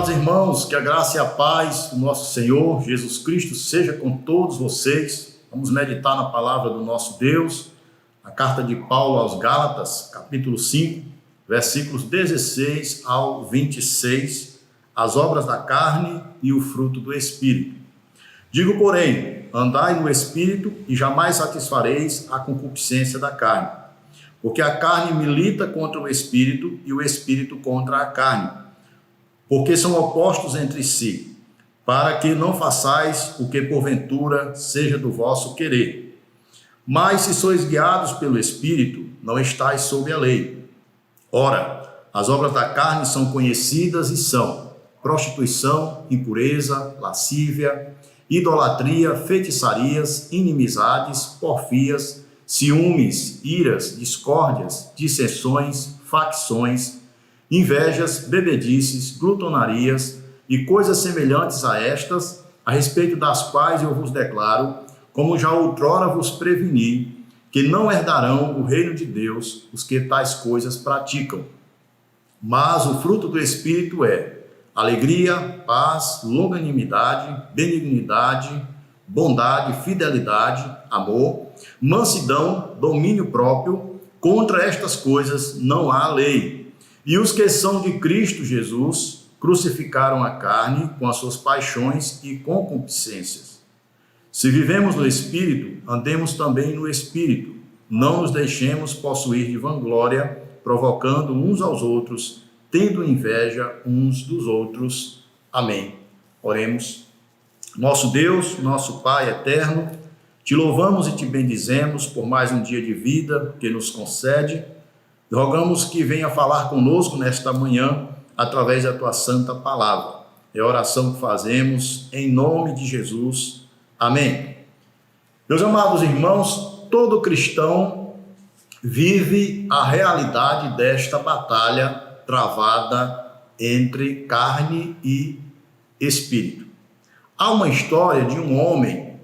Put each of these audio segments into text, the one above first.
Amados irmãos, que a graça e a paz do nosso Senhor Jesus Cristo seja com todos vocês. Vamos meditar na palavra do nosso Deus, a carta de Paulo aos Gálatas, capítulo 5, versículos 16 ao 26, as obras da carne e o fruto do Espírito. Digo, porém, andai no Espírito e jamais satisfareis a concupiscência da carne, porque a carne milita contra o Espírito e o Espírito contra a carne, porque são opostos entre si, para que não façais o que porventura seja do vosso querer. Mas se sois guiados pelo Espírito, não estáis sob a lei. Ora, as obras da carne são conhecidas e são prostituição, impureza, lascívia, idolatria, feitiçarias, inimizades, porfias, ciúmes, iras, discórdias, dissensões, facções, invejas, bebedices, glutonarias e coisas semelhantes a estas, a respeito das quais eu vos declaro, como já outrora vos preveni, que não herdarão o reino de Deus os que tais coisas praticam. Mas o fruto do Espírito é alegria, paz, longanimidade, benignidade, bondade, fidelidade, amor, mansidão, domínio próprio. Contra estas coisas não há lei. E os que são de Cristo Jesus crucificaram a carne com as suas paixões e concupiscências. Se vivemos no Espírito, andemos também no Espírito. Não nos deixemos possuir de vanglória, provocando uns aos outros, tendo inveja uns dos outros. Amém. Oremos. Nosso Deus, nosso Pai eterno, te louvamos e te bendizemos por mais um dia de vida que nos concede. Rogamos que venha falar conosco nesta manhã, através da tua santa palavra. É a oração que fazemos em nome de Jesus. Amém. Meus amados irmãos, todo cristão vive a realidade desta batalha travada entre carne e espírito. Há uma história de um homem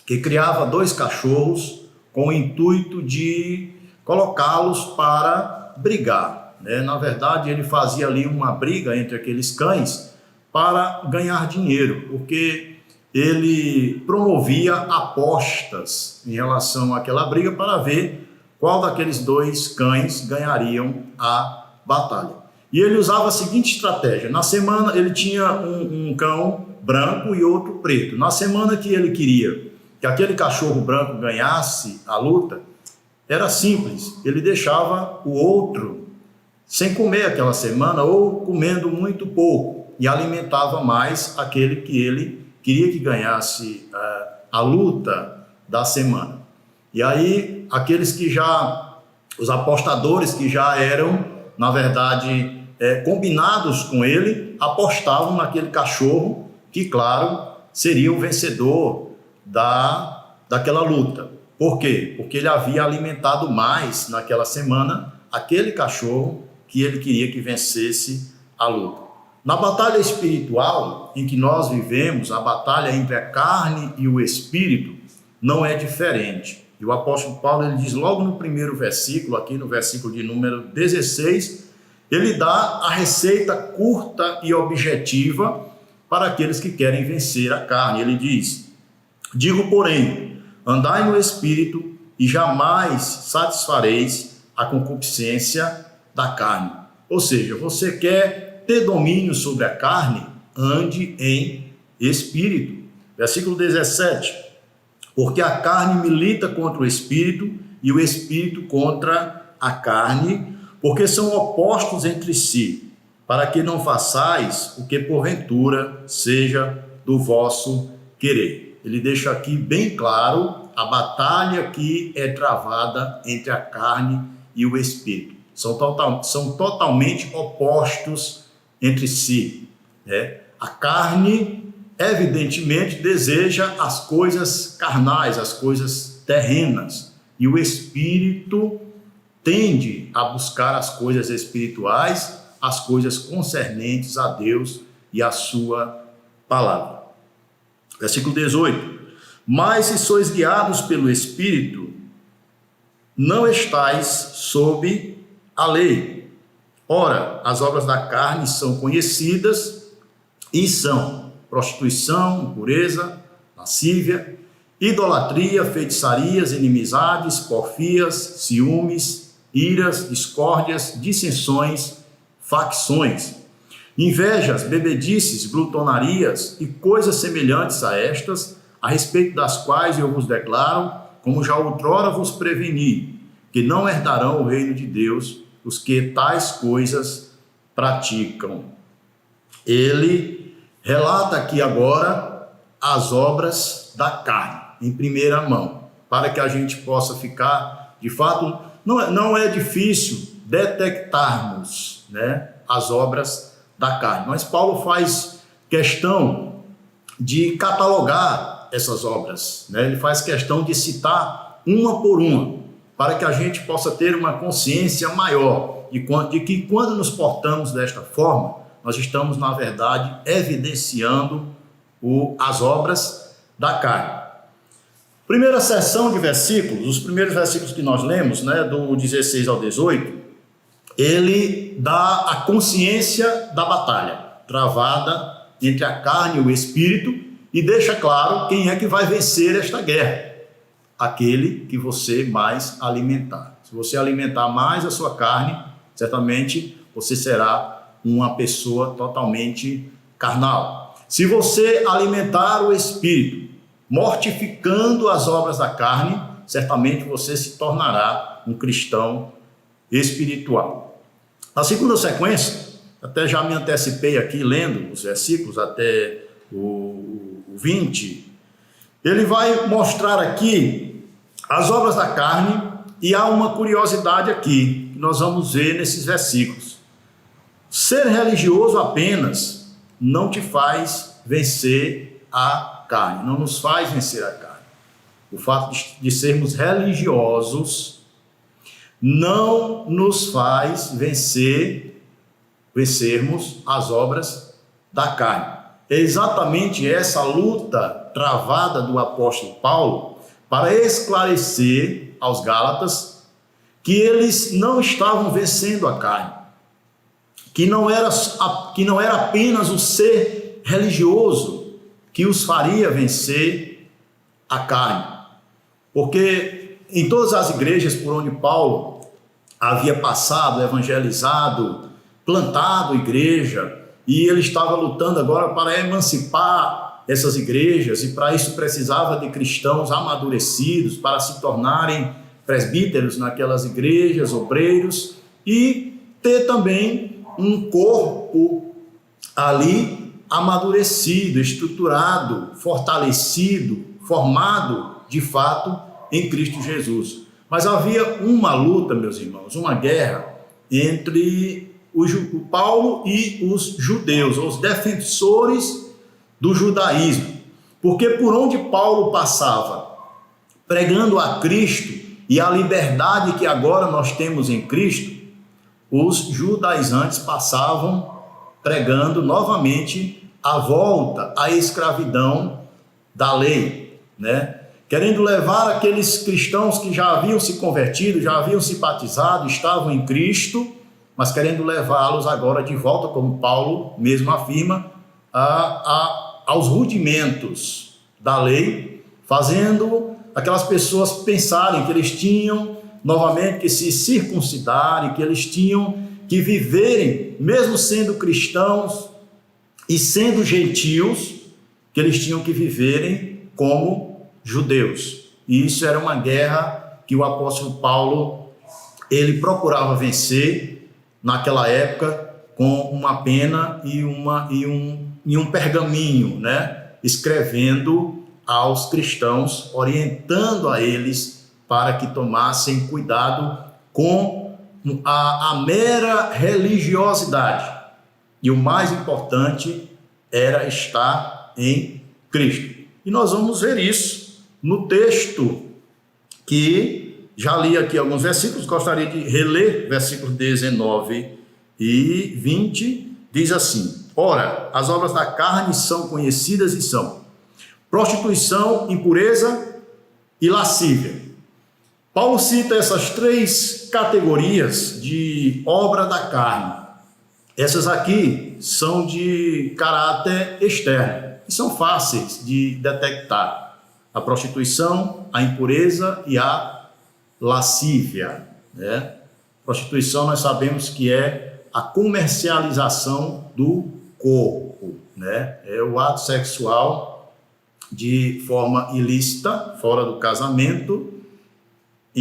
que criava 2 cachorros com o intuito de colocá-los para brigar, né? Na verdade, ele fazia ali uma briga entre aqueles cães para ganhar dinheiro, porque ele promovia apostas em relação àquela briga para ver qual daqueles 2 cães ganhariam a batalha. E ele usava a seguinte estratégia: na semana ele tinha um cão branco e outro preto. Na semana que ele queria que aquele cachorro branco ganhasse a luta, era simples, ele deixava o outro sem comer aquela semana ou comendo muito pouco e alimentava mais aquele que ele queria que ganhasse a luta da semana. E aí, os apostadores que já eram, na verdade, combinados com ele, apostavam naquele cachorro que, claro, seria o vencedor daquela luta. Por quê? Porque ele havia alimentado mais naquela semana aquele cachorro que ele queria que vencesse a luta. Na batalha espiritual em que nós vivemos, a batalha entre a carne e o espírito não é diferente. E o apóstolo Paulo, ele diz logo no primeiro versículo, aqui no versículo de número 16, ele dá a receita curta e objetiva para aqueles que querem vencer a carne. Ele diz: digo, porém, andai no Espírito e jamais satisfareis a concupiscência da carne. Ou seja, você quer ter domínio sobre a carne, ande em Espírito. Versículo 17. Porque a carne milita contra o Espírito e o Espírito contra a carne, porque são opostos entre si, para que não façais o que porventura seja do vosso querer. Ele deixa aqui bem claro a batalha que é travada entre a carne e o espírito. São totalmente opostos entre si, né? A carne, evidentemente, deseja as coisas carnais, as coisas terrenas, e o espírito tende a buscar as coisas espirituais, as coisas concernentes a Deus e a sua palavra. Versículo 18. Mas se sois guiados pelo Espírito, não estáis sob a lei. Ora, as obras da carne são conhecidas e são prostituição, impureza, lascívia, idolatria, feitiçarias, inimizades, porfias, ciúmes, iras, discórdias, dissensões, facções, invejas, bebedices, glutonarias e coisas semelhantes a estas, a respeito das quais eu vos declaro, como já outrora vos preveni, que não herdarão o reino de Deus os que tais coisas praticam. Ele relata aqui agora as obras da carne, em primeira mão, para que a gente possa ficar, de fato, não é difícil detectarmos, né, as obras da carne, mas Paulo faz questão de catalogar essas obras, né? Ele faz questão de citar uma por uma, para que a gente possa ter uma consciência maior de que quando nos portamos desta forma, nós estamos, na verdade, evidenciando as obras da carne. Primeira seção de versículos, os primeiros versículos que nós lemos, né, do 16 ao 18, ele dá a consciência da batalha travada entre a carne e o espírito e deixa claro quem é que vai vencer esta guerra. Aquele que você mais alimentar. Se você alimentar mais a sua carne, certamente você será uma pessoa totalmente carnal. Se você alimentar o espírito, mortificando as obras da carne, certamente você se tornará um cristão espiritual. Na segunda sequência, até já me antecipei aqui lendo os versículos até o 20, ele vai mostrar aqui as obras da carne, e há uma curiosidade aqui, que nós vamos ver nesses versículos. Ser religioso apenas não te faz vencer a carne, não nos faz vencer a carne. O fato de sermos religiosos não nos faz vencermos as obras da carne. É exatamente essa luta travada do apóstolo Paulo para esclarecer aos Gálatas que eles não estavam vencendo a carne, que não era apenas o ser religioso que os faria vencer a carne, porque em todas as igrejas por onde Paulo havia passado, evangelizado, plantado igreja, e ele estava lutando agora para emancipar essas igrejas, e para isso precisava de cristãos amadurecidos para se tornarem presbíteros naquelas igrejas, obreiros, e ter também um corpo ali amadurecido, estruturado, fortalecido, formado de fato em Cristo Jesus. Mas havia uma luta, meus irmãos, uma guerra entre o Paulo e os judeus, os defensores do judaísmo, porque por onde Paulo passava, pregando a Cristo e a liberdade que agora nós temos em Cristo, os judaizantes passavam pregando novamente a volta à escravidão da lei, né? Querendo levar aqueles cristãos que já haviam se convertido, já haviam se batizado, estavam em Cristo, mas querendo levá-los agora de volta, como Paulo mesmo afirma, aos rudimentos da lei, fazendo aquelas pessoas pensarem que eles tinham novamente que se circuncidarem, que eles tinham que viverem, mesmo sendo cristãos e sendo gentios, que eles tinham que viverem como judeus. E isso era uma guerra que o apóstolo Paulo, ele procurava vencer naquela época com uma pena e um pergaminho, né? Escrevendo aos cristãos, orientando a eles para que tomassem cuidado com a mera religiosidade. E o mais importante era estar em Cristo. E nós vamos ver isso no texto que já li aqui alguns versículos, gostaria de reler versículos 19 e 20, diz assim: ora, as obras da carne são conhecidas e são prostituição, impureza e lascívia. Paulo cita essas 3 categorias de obra da carne. Essas aqui são de caráter externo e são fáceis de detectar: a prostituição, a impureza e a lascívia, né? Prostituição nós sabemos que é a comercialização do corpo, né? É o ato sexual de forma ilícita, fora do casamento,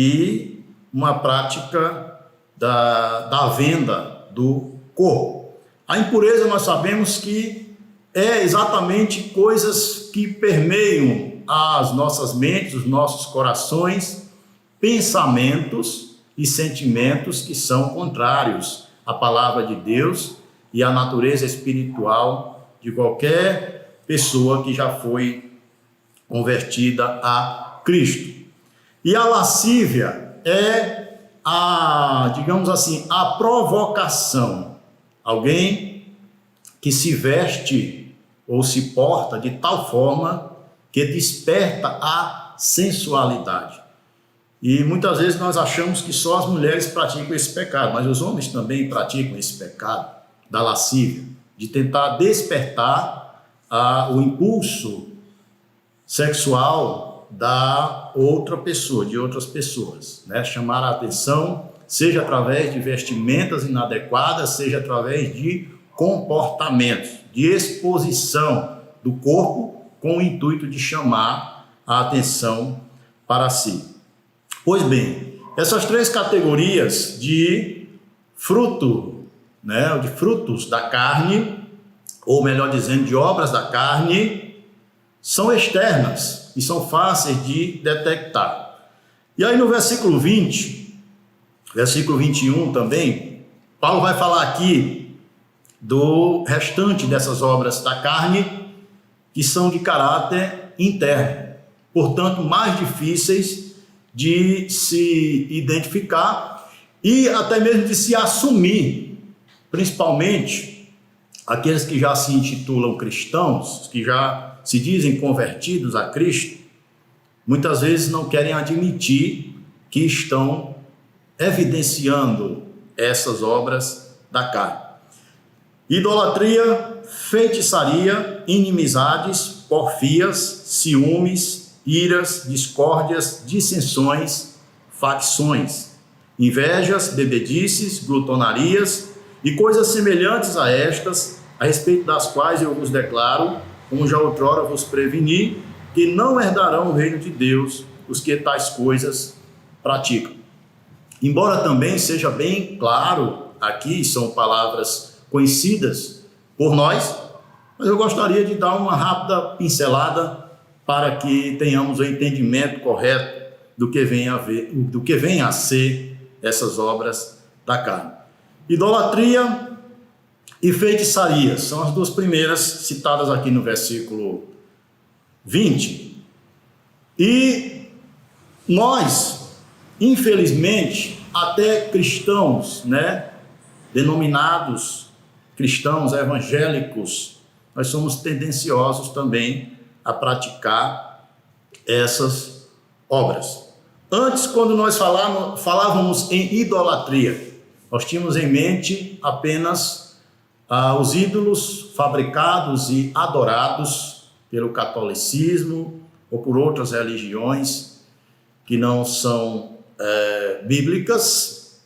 e uma prática da venda do corpo. A impureza nós sabemos que é exatamente coisas que permeiam as nossas mentes, os nossos corações, pensamentos e sentimentos que são contrários à palavra de Deus e à natureza espiritual de qualquer pessoa que já foi convertida a Cristo. E a lascívia é digamos assim, a provocação. Alguém que se veste ou se porta de tal forma que desperta a sensualidade. E muitas vezes nós achamos que só as mulheres praticam esse pecado, mas os homens também praticam esse pecado da lascívia, de tentar despertar o impulso sexual da outra pessoa, de outras pessoas, né? Chamar a atenção, seja através de vestimentas inadequadas, seja através de comportamentos, de exposição do corpo com o intuito de chamar a atenção para si. Pois bem, essas 3 categorias de fruto, né, de frutos da carne, ou melhor dizendo, de obras da carne, são externas e são fáceis de detectar. E aí no versículo 20, versículo 21 também, Paulo vai falar aqui do restante dessas obras da carne, que são de caráter interno, portanto mais difíceis de se identificar e até mesmo de se assumir, principalmente aqueles que já se intitulam cristãos, que já se dizem convertidos a Cristo, muitas vezes não querem admitir que estão evidenciando essas obras da carne. Idolatria, feitiçaria, inimizades, porfias, ciúmes, iras, discórdias, dissensões, facções, invejas, bebedices, glutonarias e coisas semelhantes a estas, a respeito das quais eu vos declaro, como já outrora vos preveni, que não herdarão o reino de Deus os que tais coisas praticam. Embora também seja bem claro, aqui são palavras conhecidas por nós, mas eu gostaria de dar uma rápida pincelada para que tenhamos o entendimento correto do que vem a ser essas obras da carne. Idolatria e feitiçaria são as 2 primeiras citadas aqui no versículo 20. E nós, infelizmente, até cristãos, né, denominados cristãos evangélicos, nós somos tendenciosos também a praticar essas obras. Antes, quando nós falávamos em idolatria, nós tínhamos em mente apenas os ídolos fabricados e adorados pelo catolicismo ou por outras religiões que não são bíblicas,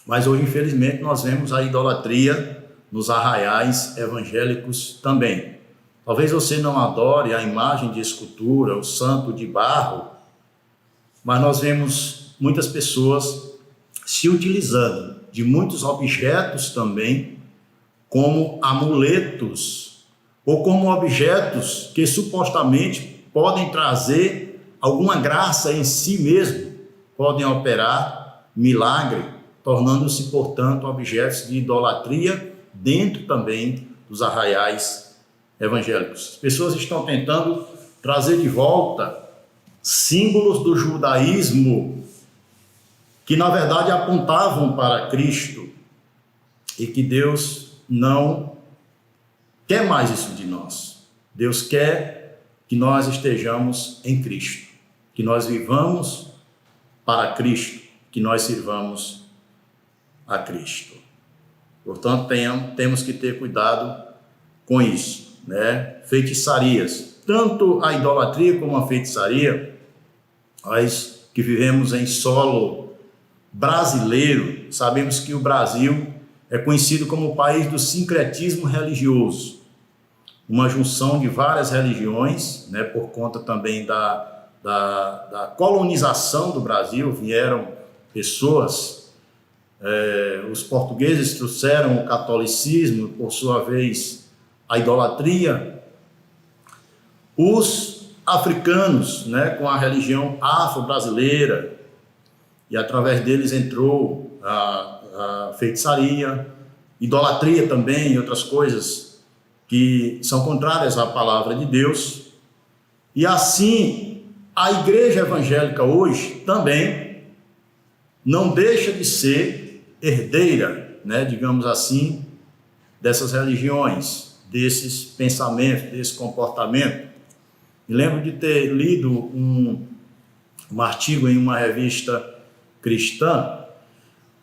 mas hoje, infelizmente, nós vemos a idolatria nos arraiais evangélicos também. Talvez você não adore a imagem de escultura, o santo de barro, mas nós vemos muitas pessoas se utilizando de muitos objetos também como amuletos ou como objetos que supostamente podem trazer alguma graça em si mesmo, podem operar milagre, tornando-se, portanto, objetos de idolatria dentro também dos arraiais evangélicos. As pessoas estão tentando trazer de volta símbolos do judaísmo que na verdade apontavam para Cristo e que Deus não quer mais isso de nós. Deus quer que nós estejamos em Cristo, que nós vivamos para Cristo, que nós sirvamos a Cristo. Portanto, temos que ter cuidado com isso, né? Feitiçarias, tanto a idolatria como a feitiçaria, nós que vivemos em solo brasileiro, sabemos que o Brasil é conhecido como o país do sincretismo religioso, uma junção de várias religiões, né? Por conta também da colonização do Brasil, vieram pessoas. Os portugueses trouxeram o catolicismo, por sua vez, a idolatria. Os africanos, né, com a religião afro-brasileira, e através deles entrou a feitiçaria, idolatria também e outras coisas que são contrárias à palavra de Deus. E assim, a igreja evangélica hoje também não deixa de ser herdeira, né, digamos assim, dessas religiões, desses pensamentos, desse comportamento. Me lembro de ter lido um artigo em uma revista cristã,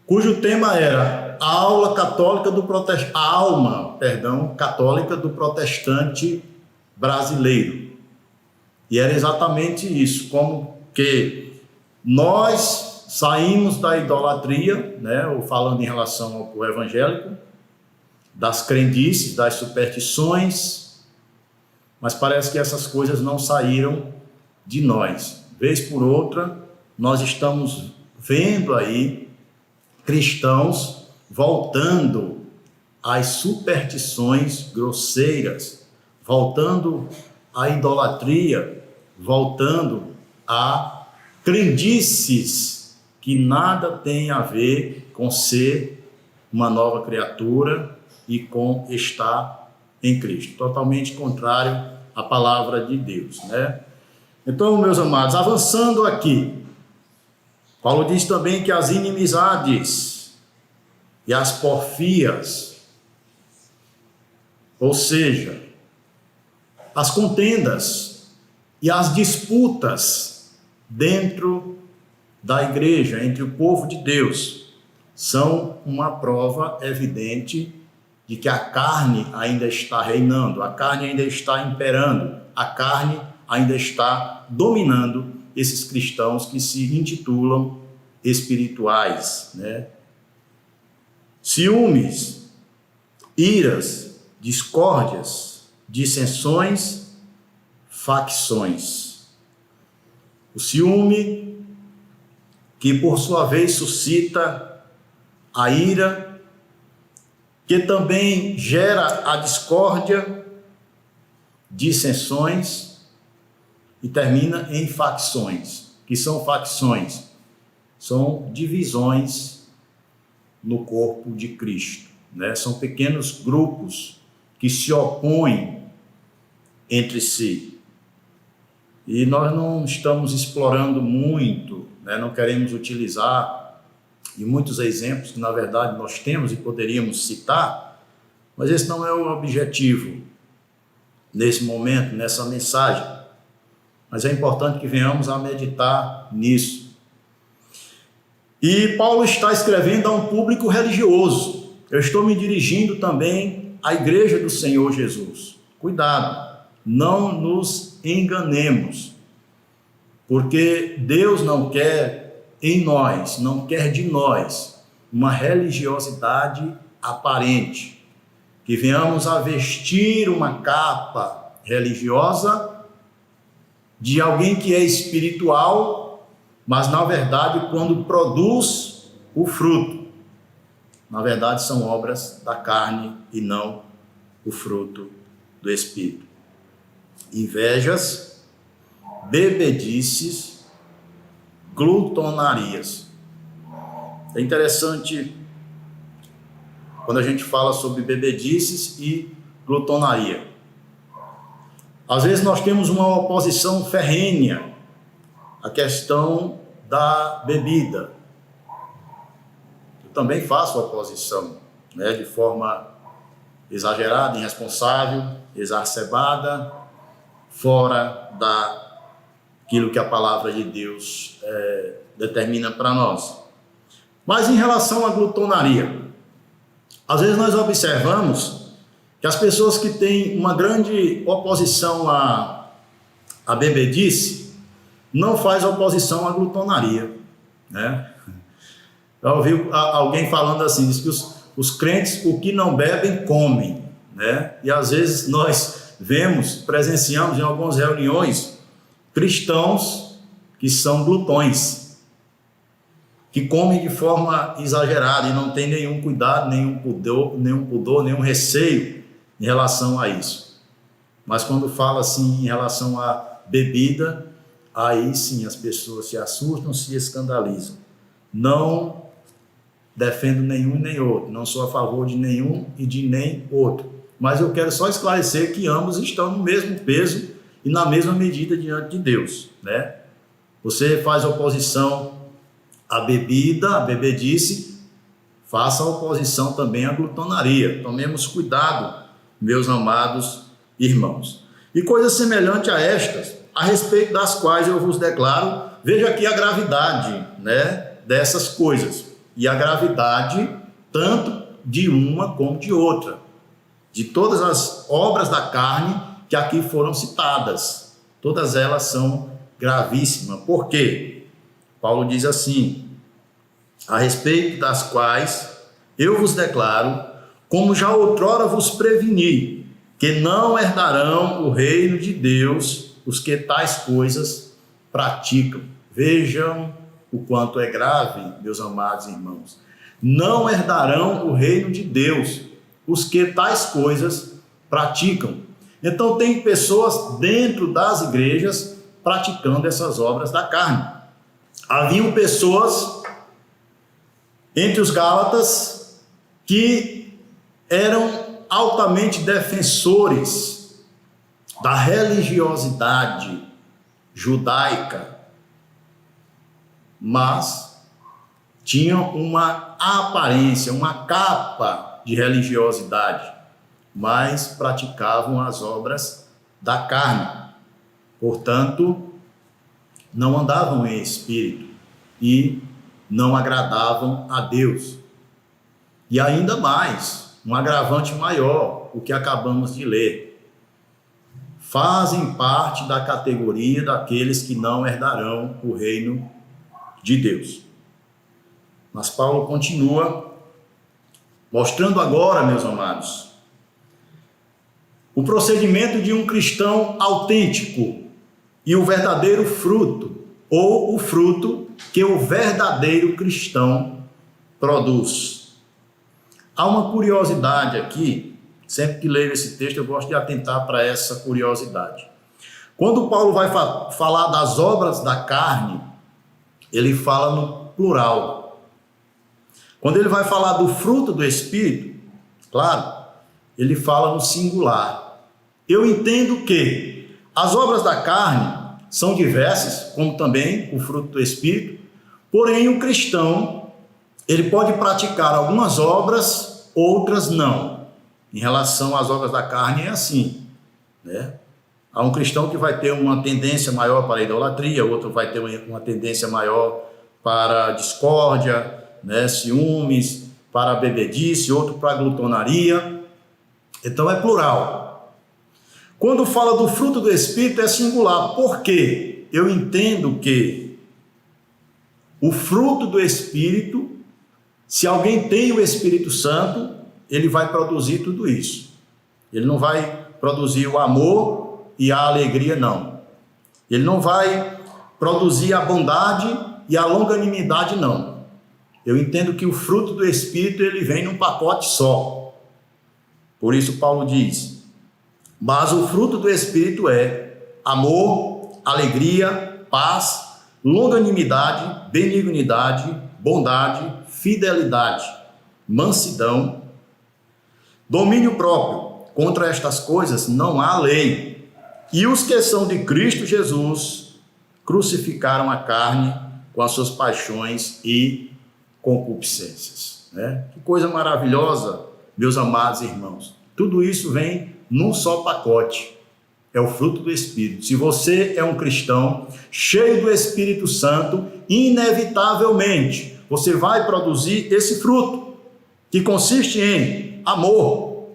cujo tema era a alma católica do protestante brasileiro. E era exatamente isso, como que nós saímos da idolatria, né, ou falando em relação ao povo evangélico, das crendices, das superstições, mas parece que essas coisas não saíram de nós. Vez por outra, nós estamos vendo aí cristãos voltando às superstições grosseiras, voltando à idolatria, voltando a crendices que nada tem a ver com ser uma nova criatura e com estar em Cristo. Totalmente contrário à palavra de Deus, né? Então, meus amados, avançando aqui, Paulo diz também que as inimizades e as porfias, ou seja, as contendas e as disputas dentro da igreja, entre o povo de Deus, são uma prova evidente de que a carne ainda está reinando, a carne ainda está imperando, a carne ainda está dominando esses cristãos que se intitulam espirituais, né? Ciúmes, iras, discórdias, dissensões, facções. O ciúme, que por sua vez suscita a ira, que também gera a discórdia, dissensões e termina em facções. Que são facções? São divisões no corpo de Cristo, né? São pequenos grupos que se opõem entre si. E nós não estamos explorando muito, né? Não queremos utilizar de muitos exemplos que, na verdade, nós temos e poderíamos citar, mas esse não é o objetivo nesse momento, nessa mensagem. Mas é importante que venhamos a meditar nisso. E Paulo está escrevendo a um público religioso. Eu estou me dirigindo também à igreja do Senhor Jesus. Cuidado, não nos enganemos, porque Deus não quer em nós, não quer de nós uma religiosidade aparente, que venhamos a vestir uma capa religiosa de alguém que é espiritual, mas na verdade quando produz o fruto, na verdade são obras da carne e não o fruto do Espírito. Invejas, bebedices, glutonarias. É interessante quando a gente fala sobre bebedices e glutonaria. Às vezes nós temos uma oposição ferrenha à questão da bebida. Eu também faço oposição, né, de forma exagerada, irresponsável, exacerbada, fora daquilo que a palavra de Deus determina para nós. Mas em relação à glutonaria, às vezes nós observamos que as pessoas que têm uma grande oposição à bebedice não faz oposição à glutonaria, né? Eu ouvi alguém falando assim, diz que os crentes, o que não bebem, comem, né? E às vezes nós presenciamos em algumas reuniões cristãos que são glutões, que comem de forma exagerada e não tem nenhum cuidado, nenhum pudor, nenhum receio em relação a isso. Mas quando fala assim em relação à bebida, aí sim as pessoas se assustam, se escandalizam. Não defendo nenhum e nem outro, não sou a favor de nenhum e de nem outro. Mas eu quero só esclarecer que ambos estão no mesmo peso e na mesma medida diante de Deus, né? Você faz oposição à bebida, à bebedice, faça oposição também à glutonaria. Tomemos cuidado, meus amados irmãos. E coisa semelhante a estas, a respeito das quais eu vos declaro, veja aqui a gravidade, né, dessas coisas. E a gravidade tanto de uma como de outra. De todas as obras da carne que aqui foram citadas. Todas elas são gravíssimas. Por quê? Paulo diz assim: a respeito das quais eu vos declaro, como já outrora vos preveni, que não herdarão o reino de Deus os que tais coisas praticam. Vejam o quanto é grave, meus amados irmãos. Não herdarão o reino de Deus os que tais coisas praticam. Então tem pessoas dentro das igrejas praticando essas obras da carne. Haviam pessoas entre os Gálatas que eram altamente defensores da religiosidade judaica, mas tinham uma aparência, uma capa de religiosidade, mas praticavam as obras da carne. Portanto, não andavam em espírito e não agradavam a Deus. E ainda mais, um agravante maior, o que acabamos de ler: fazem parte da categoria daqueles que não herdarão o reino de Deus. Mas Paulo continua mostrando agora, meus amados, o procedimento de um cristão autêntico e o verdadeiro fruto, ou o fruto que o verdadeiro cristão produz. Há uma curiosidade aqui, sempre que leio esse texto eu gosto de atentar para essa curiosidade. Quando Paulo vai falar das obras da carne, ele fala no plural. Quando ele vai falar do fruto do Espírito, claro, ele fala no singular. Eu entendo que as obras da carne são diversas, como também o fruto do Espírito, porém o cristão, ele pode praticar algumas obras, outras não. Em relação às obras da carne é assim, né? Há um cristão que vai ter uma tendência maior para a idolatria, outro vai ter uma tendência maior para a discórdia, né, ciúmes, para a bebedice, outro para a glutonaria. Então é plural. Quando fala do fruto do Espírito é singular. Por quê? Eu entendo que o fruto do Espírito, se alguém tem o Espírito Santo, ele vai produzir tudo isso. Ele não vai produzir o amor e a alegria, não. Ele não vai produzir a bondade e a longanimidade, não. Eu entendo que o fruto do Espírito, ele vem num pacote só. Por isso Paulo diz: mas o fruto do Espírito é amor, alegria, paz, longanimidade, benignidade, bondade, fidelidade, mansidão, domínio próprio. Contra estas coisas não há lei. E os que são de Cristo Jesus crucificaram a carne com as suas paixões e concupiscências, né? Que coisa maravilhosa, meus amados irmãos. Tudo isso vem num só pacote. É o fruto do Espírito. Se você é um cristão cheio do Espírito Santo, inevitavelmente, você vai produzir esse fruto, que consiste em amor.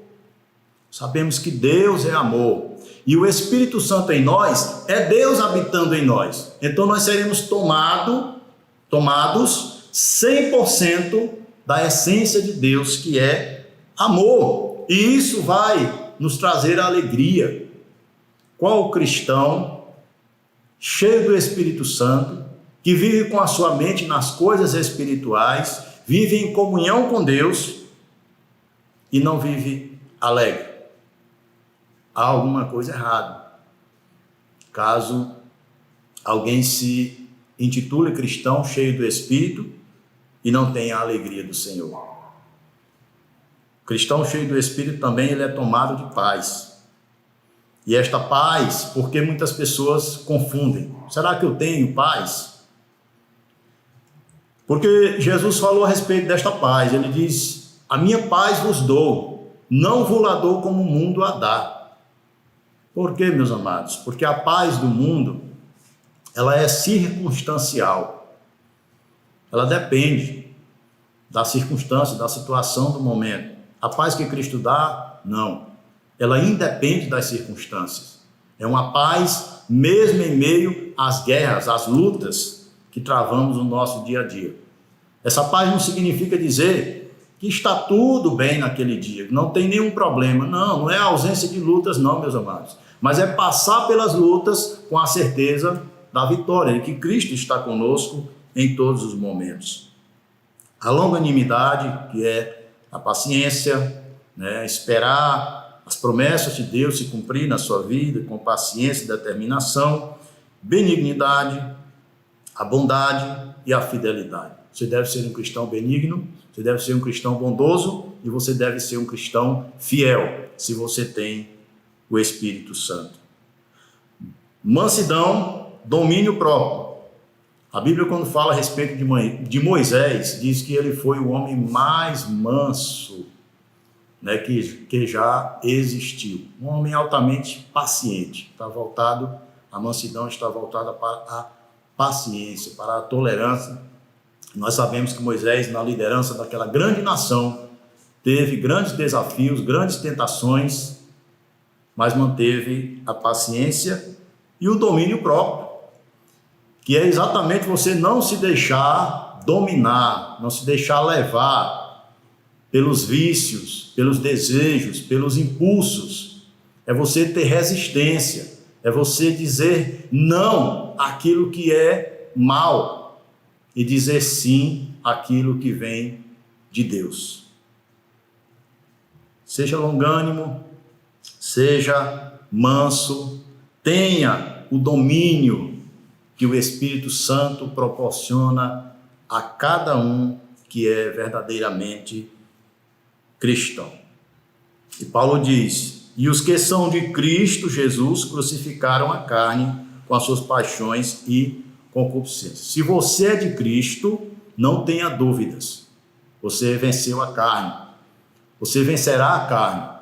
Sabemos que Deus é amor, e o Espírito Santo em nós é Deus habitando em nós. Então nós seremos tomados 100% da essência de Deus, que é amor. E isso vai nos trazer alegria. Qual cristão cheio do Espírito Santo, que vive com a sua mente nas coisas espirituais, vive em comunhão com Deus e não vive alegre? Há alguma coisa errada. Caso alguém se intitule cristão cheio do Espírito e não tenha a alegria do Senhor. O cristão cheio do Espírito também ele é tomado de paz. E esta paz, porque muitas pessoas confundem. Será que eu tenho paz? Porque Jesus falou a respeito desta paz. Ele diz: a minha paz vos dou, não vos la dou como o mundo a dá. Por quê, meus amados? Porque a paz do mundo, ela é circunstancial. Ela depende da circunstância, da situação do momento. A paz que Cristo dá, não. Ela independe das circunstâncias. É uma paz mesmo em meio às guerras, às lutas que travamos no nosso dia a dia. Essa paz não significa dizer que está tudo bem naquele dia, que não tem nenhum problema. Não é a ausência de lutas não, meus amados. Mas é passar pelas lutas com a certeza da vitória, e que Cristo está conosco em todos os momentos. A longanimidade, que é a paciência, esperar as promessas de Deus se cumprir na sua vida, com paciência e determinação. Benignidade, a bondade e a fidelidade. Você deve ser um cristão benigno, você deve ser um cristão bondoso e você deve ser um cristão fiel, se você tem o Espírito Santo. Mansidão, domínio próprio. A Bíblia, quando fala a respeito de Moisés, diz que ele foi o homem mais manso, que já existiu. Um homem altamente paciente. A mansidão está voltada para a paciência, para a tolerância. Nós sabemos que Moisés, na liderança daquela grande nação, teve grandes desafios, grandes tentações, mas manteve a paciência e o domínio próprio, que é exatamente você não se deixar dominar, não se deixar levar pelos vícios, pelos desejos, pelos impulsos. É você ter resistência, é você dizer não àquilo que é mal e dizer sim àquilo que vem de Deus. Seja longânimo, seja manso, tenha o domínio que o Espírito Santo proporciona a cada um que é verdadeiramente cristão. E Paulo diz: e os que são de Cristo Jesus crucificaram a carne com as suas paixões e concupiscências. Se você é de Cristo, não tenha dúvidas, você venceu a carne, você vencerá a carne.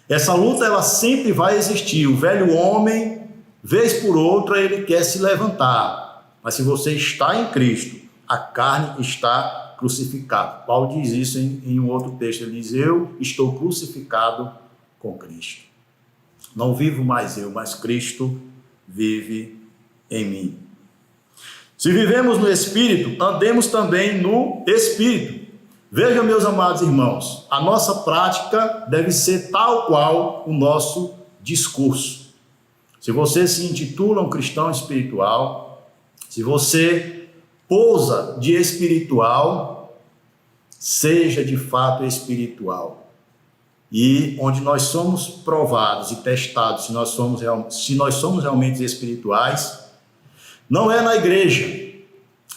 Essa luta, ela sempre vai existir. O velho homem, vez por outra, ele quer se levantar, mas se você está em Cristo, a carne está crucificada. Paulo diz isso em um outro texto. Ele diz: eu estou crucificado com Cristo. Não vivo mais eu, mas Cristo vive em mim. Se vivemos no Espírito, andemos também no Espírito. Veja, meus amados irmãos, a nossa prática deve ser tal qual o nosso discurso. Se você se intitula um cristão espiritual, se você pousa de espiritual, seja de fato espiritual. E onde nós somos provados e testados se nós somos realmente espirituais, não é na igreja,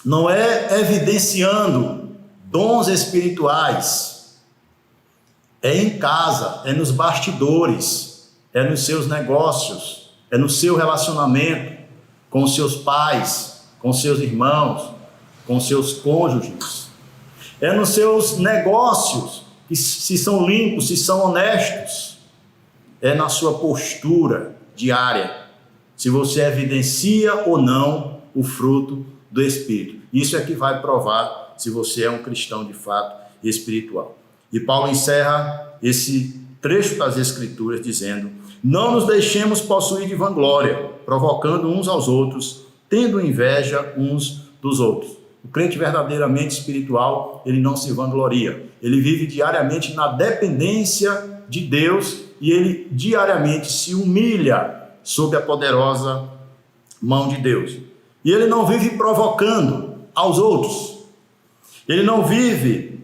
não é evidenciando dons espirituais, é em casa, é nos bastidores, é nos seus negócios, é no seu relacionamento com os seus pais, com seus irmãos, com seus cônjuges, é nos seus negócios, se são limpos, se são honestos, é na sua postura diária, se você evidencia ou não o fruto do Espírito. Isso é que vai provar se você é um cristão de fato espiritual. E Paulo encerra esse trecho das Escrituras dizendo: não nos deixemos possuir de vanglória, provocando uns aos outros, tendo inveja uns dos outros. O crente verdadeiramente espiritual, ele não se vangloria. Ele vive diariamente na dependência de Deus e ele diariamente se humilha sob a poderosa mão de Deus. E ele não vive provocando aos outros. Ele não vive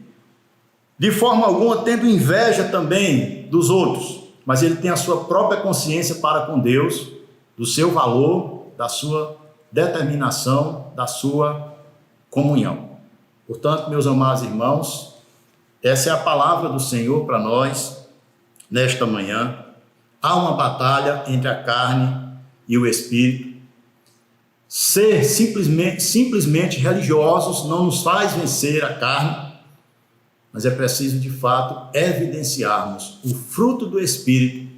de forma alguma tendo inveja também dos outros, mas ele tem a sua própria consciência para com Deus, do seu valor, da sua determinação, da sua comunhão. Portanto, meus amados irmãos, essa é a palavra do Senhor para nós nesta manhã. Há uma batalha entre a carne e o espírito. Ser simplesmente religiosos não nos faz vencer a carne, mas é preciso de fato evidenciarmos o fruto do Espírito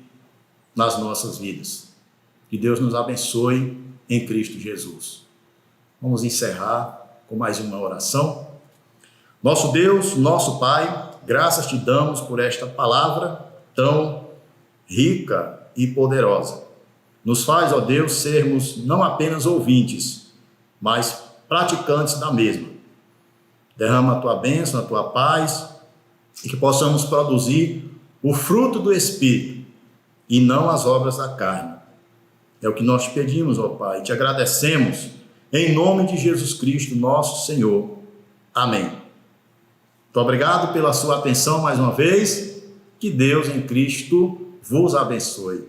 nas nossas vidas. Que Deus nos abençoe em Cristo Jesus. Vamos encerrar com mais uma oração. Nosso Deus, nosso Pai, graças te damos por esta palavra tão rica e poderosa. Nos faz, ó Deus, sermos não apenas ouvintes, mas praticantes da mesma. Derrama a tua bênção, a tua paz, e que possamos produzir o fruto do Espírito e não as obras da carne. É o que nós te pedimos, ó Pai, te agradecemos em nome de Jesus Cristo, nosso Senhor. Amém. Muito obrigado pela sua atenção mais uma vez. Que Deus em Cristo vos abençoe.